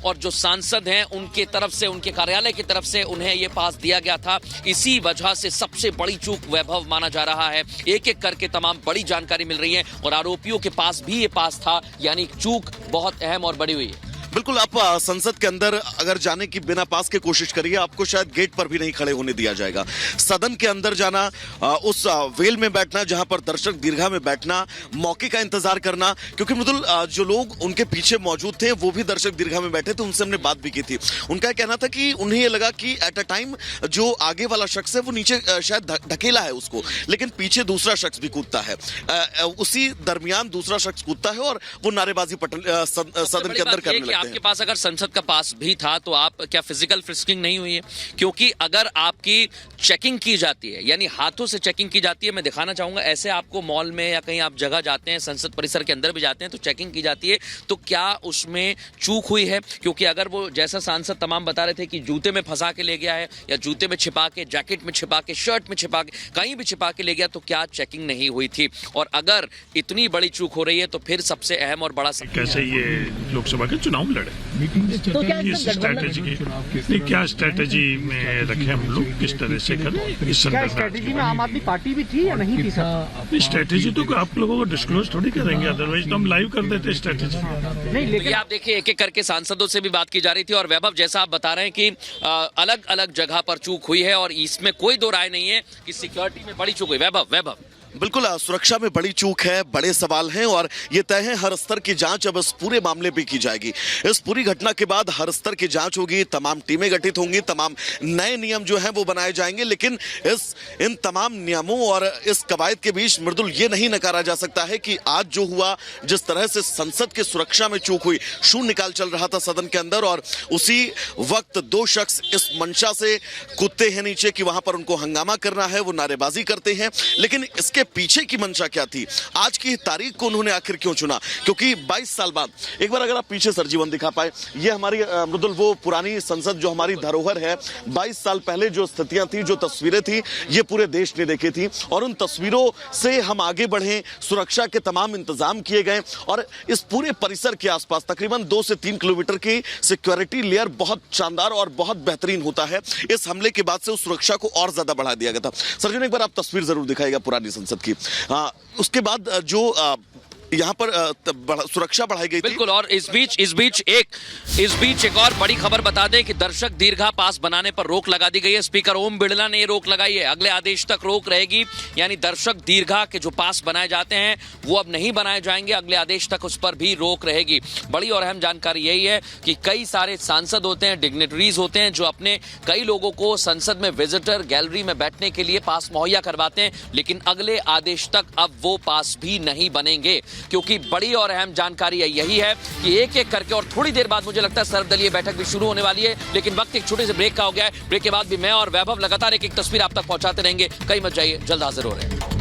और जो सांसद हैं उनके तरफ से, उनके कार्यालय की तरफ से उन्हें ये पास दिया गया था। इसी वजह से सबसे बड़ी चूक वैभव माना जा रहा है। एक एक करके तमाम बड़ी जानकारी मिल रही है और आरोपियों के पास भी ये पास था, यानी चूक बहुत अहम और बड़ी हुई है। बिल्कुल, आप संसद के अंदर अगर जाने की बिना पास के कोशिश करिए, आपको शायद गेट पर भी नहीं खड़े होने दिया जाएगा। सदन के अंदर जाना, उस वेल में बैठना जहां पर दर्शक दीर्घा में बैठना, मौके का इंतजार करना, क्योंकि मृदुल जो लोग उनके पीछे मौजूद थे वो भी दर्शक दीर्घा में बैठे थे, उनसे हमने बात भी की थी। उनका कहना था कि उन्हें ये लगा कि एट अ टाइम जो आगे वाला शख्स है वो नीचे शायद ढकेला है उसको, लेकिन पीछे दूसरा शख्स भी कूदता है, उसी दरमियान दूसरा शख्स कूदता है और वो नारेबाजी सदन के अंदर करने लगता है। आपके पास अगर संसद का पास भी था तो आप क्या फिजिकल फ्रिस्किंग नहीं हुई है? क्योंकि अगर आपकी चेकिंग की जाती है, यानी हाथों से चेकिंग की जाती है, मैं दिखाना चाहूंगा, ऐसे आपको मॉल में या कहीं आप जगह जाते हैं, संसद परिसर के अंदर भी जाते हैं तो चेकिंग की जाती है, तो क्या उसमें चूक हुई है? क्योंकि अगर वो, जैसा सांसद तमाम बता रहे थे कि जूते में फंसा के ले गया है या जूते में छिपा के, जैकेट में छिपा के, शर्ट में छिपा के, कहीं भी छिपा के ले गया, तो क्या चेकिंग नहीं हुई थी? और अगर इतनी बड़ी चूक हो रही है तो फिर सबसे अहम और बड़ा कैसे ये लोकसभा के चुनाव लड़े, तो क्या इस स्ट्रैटेजी की क्या स्ट्रैटेजी में रखे हम लोग, किस तरह से करें इस स्ट्रैटेजी में आम आदमी पार्टी भी थी या नहीं थी सर? स्ट्रैटेजी तो आप लोगों को डिस्क्लोज थोड़ी करेंगे, अदरवाइज तो हम लाइव कर देते स्ट्रैटेजी। नहीं, लेकिन आप देखिए एक एक करके सांसदों से भी बात की जा रही थी और वैभव, जैसा आप बता रहे हैं कि अलग अलग जगह पर चूक हुई है और इसमें कोई दो राय नहीं है कि सिक्योरिटी में बड़ी चूक हुई। वैभव बिल्कुल, सुरक्षा में बड़ी चूक है, बड़े सवाल हैं और ये तय है हर स्तर की जांच अब इस पूरे मामले पे की जाएगी। इस पूरी घटना के बाद हर स्तर की जांच होगी, तमाम टीमें गठित होंगी, तमाम नए नियम जो हैं वो बनाए जाएंगे, लेकिन इन तमाम नियमों और इस कवायद के बीच मृदुल ये नहीं नकारा जा सकता है कि आज जो हुआ, जिस तरह से संसद की सुरक्षा में चूक हुई, शून्य काल चल रहा था सदन के अंदर और उसी वक्त दो शख्स इस मंशा से कूदते हैं नीचे कि वहां पर उनको हंगामा करना है, वो नारेबाजी करते हैं, लेकिन इसके पीछे की मंशा क्या थी? आज की तारीख को उन्होंने आखिर क्यों चुना? क्योंकि 22 साल बाद, एक बार अगर आप पीछे सर जीवन दिखा पाए, ये हमारी मृदुल वो पुरानी संसद जो हमारी धरोहर है, 22 साल पहले जो स्थितियां थी, जो तस्वीरें थी, ये पूरे देश ने देखी थी और उन तस्वीरों से हम आगे बढ़े, सुरक्षा के तमाम इंतजाम किए गए और इस पूरे परिसर के आसपास तकरीबन 2 से 3 किलोमीटर की सिक्योरिटी लेयर बहुत शानदार और बहुत बेहतरीन होता है। इस हमले के बाद से उस सुरक्षा को और ज्यादा बढ़ा दिया गया था। सर जी, एक बार आप तस्वीर जरूर दिखाएगा पुरानी संसद की। उसके बाद जो यहाँ पर सुरक्षा बढ़ाई गई थी। बिल्कुल, और इस बीच एक और बड़ी खबर बता दें कि दर्शक दीर्घा पास बनाने पर रोक लगा दी गई है। स्पीकर ओम बिड़ला ने ये रोक लगाई है, अगले आदेश तक रोक रहेगी, यानी दर्शक दीर्घा के जो पास बनाए जाते हैं वो अब नहीं बनाए जाएंगे, अगले आदेश तक उस पर भी रोक रहेगी। बड़ी और अहम जानकारी यही है कि कई सारे सांसद होते हैं, डिग्नेटरीज होते हैं जो अपने कई लोगों को संसद में विजिटर गैलरी में बैठने के लिए पास मुहैया करवाते हैं, लेकिन अगले आदेश तक अब वो पास भी नहीं बनेंगे, क्योंकि बड़ी और अहम जानकारी यही है कि एक एक करके, और थोड़ी देर बाद मुझे लगता है सर्वदलीय बैठक भी शुरू होने वाली है, लेकिन वक्त एक छोटे से ब्रेक का हो गया है। ब्रेक के बाद भी मैं और वैभव लगातार एक एक तस्वीर आप तक पहुंचाते रहेंगे, कहीं मत जाइए, जल्द हाजिर हो रहे हैं।